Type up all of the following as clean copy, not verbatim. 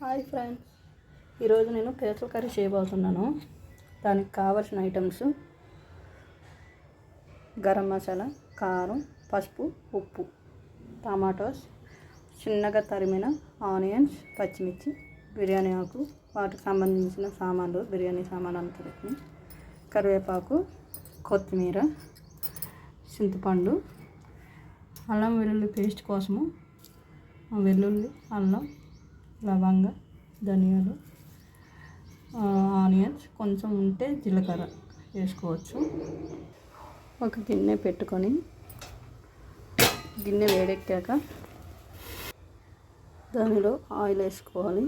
Hi friends, ఈరోజు నేను పీతల కర్రీ చేయబోతున్నాను. దానికి కావాల్సిన ఐటమ్స్: గరం మసాలా, కారం, పసుపు, ఉప్పు, టమాటోస్, చిన్నగా తరిమిన ఆనియన్స్, పచ్చిమిర్చి, బిర్యానీ ఆకు, వాటికి సంబంధించిన సామాన్లు, బిర్యానీ సామాన్లు అంతా, కరివేపాకు, కొత్తిమీర, చింతపండు, అల్లం వెల్లుల్లి పేస్ట్ కోసము వెల్లుల్లి, అల్లం, లవంగ, ధనియాలు, ఆనియన్స్, కొంచెం ఉంటే జీలకర్ర వేసుకోవచ్చు. ఒక గిన్నె పెట్టుకొని గిన్నె వేడెక్కాక దానిలో ఆయిల్ వేసుకోవాలి.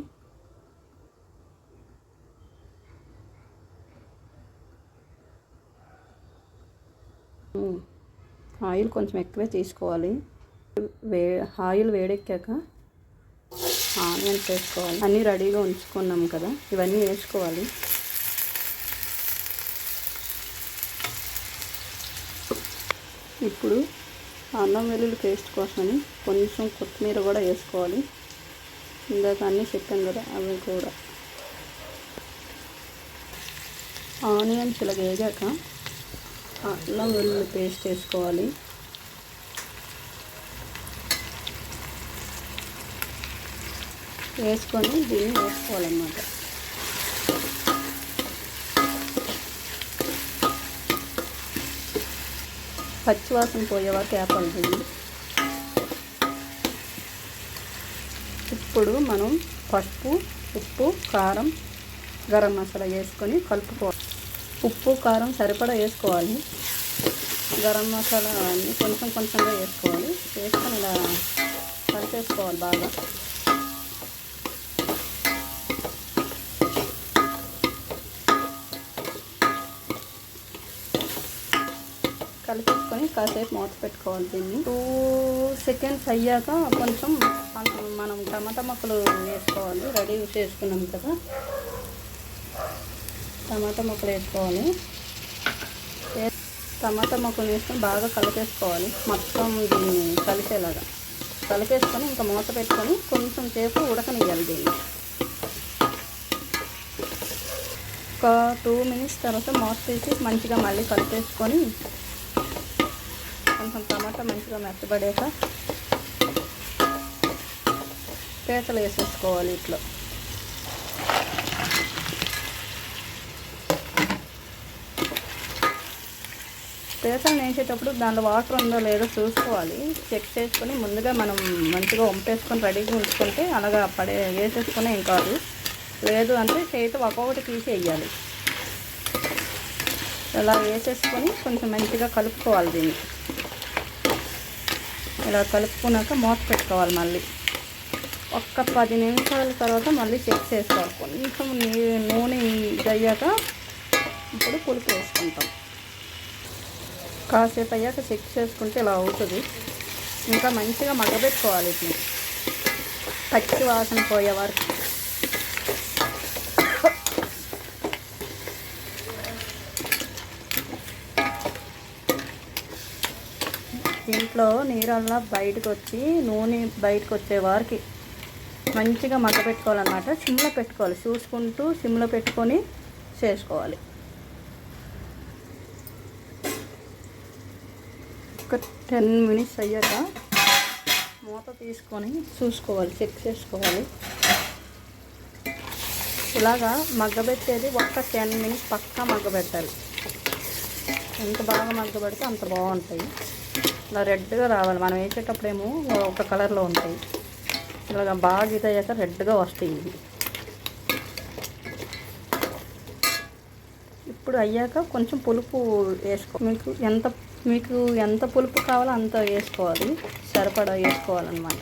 ఆయిల్ కొంచెం ఎక్కువే తీసుకోవాలి. ఆయిల్ వేడెక్కాక ఆనియన్స్ వేసుకోవాలి. అన్నీ రెడీగా ఉంచుకున్నాం కదా, ఇవన్నీ వేసుకోవాలి. ఇప్పుడు అల్లం వెల్లుల్లి పేస్ట్ కోసమని కొంచెం కొత్తిమీర కూడా వేసుకోవాలి. ఇందాక అన్నీ చెప్పాను కదా, అవి కూడా. ఆనియన్స్ ఇలా వేగాక అల్లం వెల్లుల్లి పేస్ట్ వేసుకోవాలి. వేసుకొని దీన్ని వేసుకోవాలన్నమాట. పచ్చివాసన పోయేవారు వేపాలి దీన్ని. ఇప్పుడు మనం పసుపు, ఉప్పు, కారం, గరం మసాలా వేసుకొని కలుపుకోవాలి. ఉప్పు, కారం సరిపడా వేసుకోవాలి. గరం మసాలా అన్నీ కొంచెం కొంచెంగా వేసుకోవాలి. వేసుకొని ఇలా కలిపేసుకోవాలి బాగా. కలిపేసుకొని కాసేపు మూత పెట్టుకోవాలి. దీన్ని 2 సెకండ్స్ అయ్యాక కొంచెం మనం టమాటా ముక్కలు వేసుకోవాలి. రెడీ చేసుకున్నాం కదా, టమాటా ముక్కలు వేసుకోవాలి. టమాటా ముక్కలు వేసుకొని బాగా కలిపేసుకోవాలి. మొత్తం దీన్ని కలిసేలాగా కలిపేసుకొని ఇంకా మూత పెట్టుకొని కొంచెం సేపు ఉడకనివ్వాలి. దీన్ని ఒక 2 మినిట్స్ తర్వాత మూత తీసి మంచిగా మళ్ళీ కలిపేసుకొని కొంచెం టమాటా మంచిగా మెత్తబడాక పీతలు వేసేసుకోవాలి. ఇట్లా పీతలు వేసేటప్పుడు దాంట్లో వాటర్ ఉందో లేదో చూసుకోవాలి. చెక్ చేసుకొని ముందుగా మనం మంచిగా వంపేసుకొని రెడీగా ఉంచుకుంటే అలాగా వేసేసుకొని ఏం కాదు. లేదు అంటే చేతి ఒక్కొక్కటి తీసి వేయాలి. ఇలా వేసేసుకొని కొంచెం మంచిగా కలుపుకోవాలి. దీన్ని ఇలా కలుపుకున్నాక మూత పెట్టుకోవాలి. మళ్ళీ ఒక్క 10 నిమిషాల తర్వాత మళ్ళీ చెక్ చేసుకోవాలి. కొంచెం నూనె ఇదయ్యాక ఇప్పుడు పులుపు వేసుకుంటాం. కాసేపు అయ్యాక చెక్ చేసుకుంటే ఇలా అవుతుంది. ఇంకా మంచిగా మగ్గబెట్టుకోవాలి. ఇది పచ్చి వాసన పోయే వరకు. దీంట్లో నీరల్లా బయటకు వచ్చి నూనె బయటకు వచ్చే వారికి మంచిగా మగ్గబెట్టుకోవాలన్నమాట. సిమ్లో పెట్టుకోవాలి. చూసుకుంటూ సిమ్లో పెట్టుకొని చేసుకోవాలి. ఒక 10 మినిట్స్ అయ్యాక మూత తీసుకొని చూసుకోవాలి, చెక్ చేసుకోవాలి. ఇలాగా మగ్గబెట్టేది ఒక్క 10 మినిట్స్ పక్కా మగ్గబెట్టాలి. ఎంత బాగా మగ్గబెడితే అంత బాగుంటాయి. ఇలా రెడ్గా రావాలి. మనం వేసేటప్పుడేమో ఒక కలర్లో ఉంటాయి. ఇలాగ బాగా ఇదయ్యాక రెడ్గా వస్తాయి ఇవి. ఇప్పుడు అయ్యాక కొంచెం పులుపు వేసుకో. మీకు ఎంత పులుపు కావాలో అంత వేసుకోవాలి. సరిపడా వేసుకోవాలన్నమాట.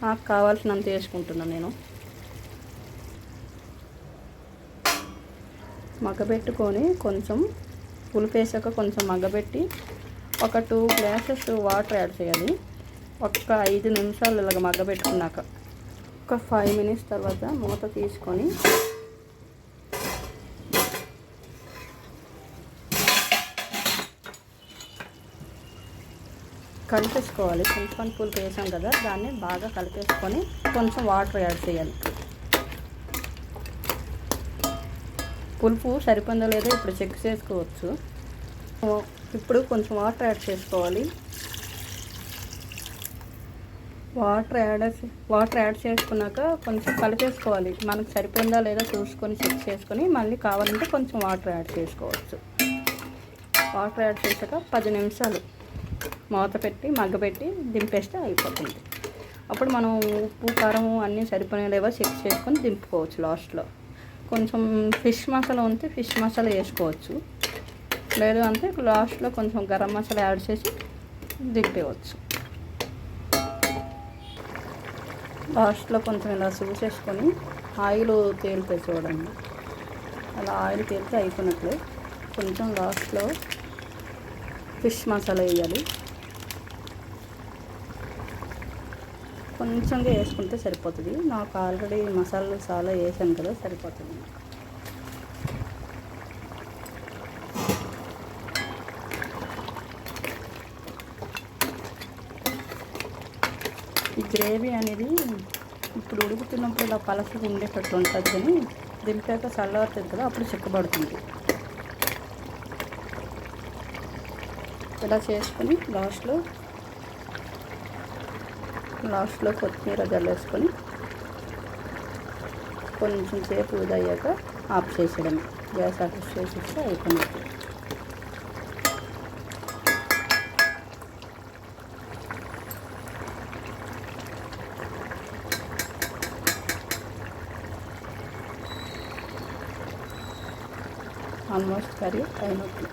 నాకు కావాల్సినంత వేసుకుంటున్నాను నేను. మగ్గబెట్టుకొని కొంచెం పులుపు వేసాక కొంచెం మగ్గబెట్టి ఒక 2 గ్లాసెస్ వాటర్ యాడ్ చేయాలి. ఒక 5 నిమిషాలు ఇలాగ మగ్గబెట్టుకున్నాక ఒక 5 మినిట్స్ తర్వాత మూత తీసుకొని కలిపేసుకోవాలి. చింతపండు పులుపు వేసాం కదా, దాన్ని బాగా కలిపేసుకొని కొంచెం వాటర్ యాడ్ చేయాలి. పులుపు సరిపోయిందో లేదో ఇప్పుడు చెక్ చేసుకోవచ్చు. ఇప్పుడు కొంచెం వాటర్ యాడ్ చేసుకోవాలి. వాటర్ యాడ్ చేసుకున్నాక కొంచెం కలిపేసుకోవాలి. మనకు సరిపోయిందా లేదా చూసుకొని చెక్ చేసుకొని మళ్ళీ కావాలంటే కొంచెం వాటర్ యాడ్ చేసుకోవచ్చు. వాటర్ యాడ్ చేశాక 10 నిమిషాలు మూత పెట్టి మగ్గబెట్టి దింపేస్తే అయిపోతుంది. అప్పుడు మనం ఉప్పు కారం అన్నీ సరిపోయినా లేవో చెక్ చేసుకొని దింపుకోవచ్చు. లాస్ట్లో కొంచెం ఫిష్ మసాలా ఉంటే ఫిష్ మసాలా వేసుకోవచ్చు. లేదు అంటే లాస్ట్లో కొంచెం గరం మసాలా యాడ్ చేసి దింపేయవచ్చు. లాస్ట్లో కొంచెం ఇలా చూసేసుకొని ఆయిల్ తేలిపోయి చూడండి. అలా ఆయిల్ తేలితే అయిపోయినట్లే. కొంచెం లాస్ట్లో ఫిష్ మసాలా వేయాలి. కొంచెంగా వేసుకుంటే సరిపోతుంది. నాకు ఆల్రెడీ మసాలాలు చాలా వేసాను కదా, సరిపోతుంది. ఈ గ్రేవీ అనేది ఇప్పుడు ఉడుకుతున్నప్పుడు ఇలా పలసగా ఉండేటట్టు ఉంటుంది, కానీ దింపాక చల్లారుతుంది కదా, అప్పుడు చిక్కబడుతుంది. ఇలా చేసుకొని లాస్ట్లో కొత్తిమీర జల్లేసుకొని కొంచెం సేపు ఉదయ్యాక ఆఫ్ చేసేయడం. గ్యాస్ ఆఫ్ చేసేస్తే అయిపోయినట్టు. ఆల్మోస్ట్ కర్రీ అయినట్టు.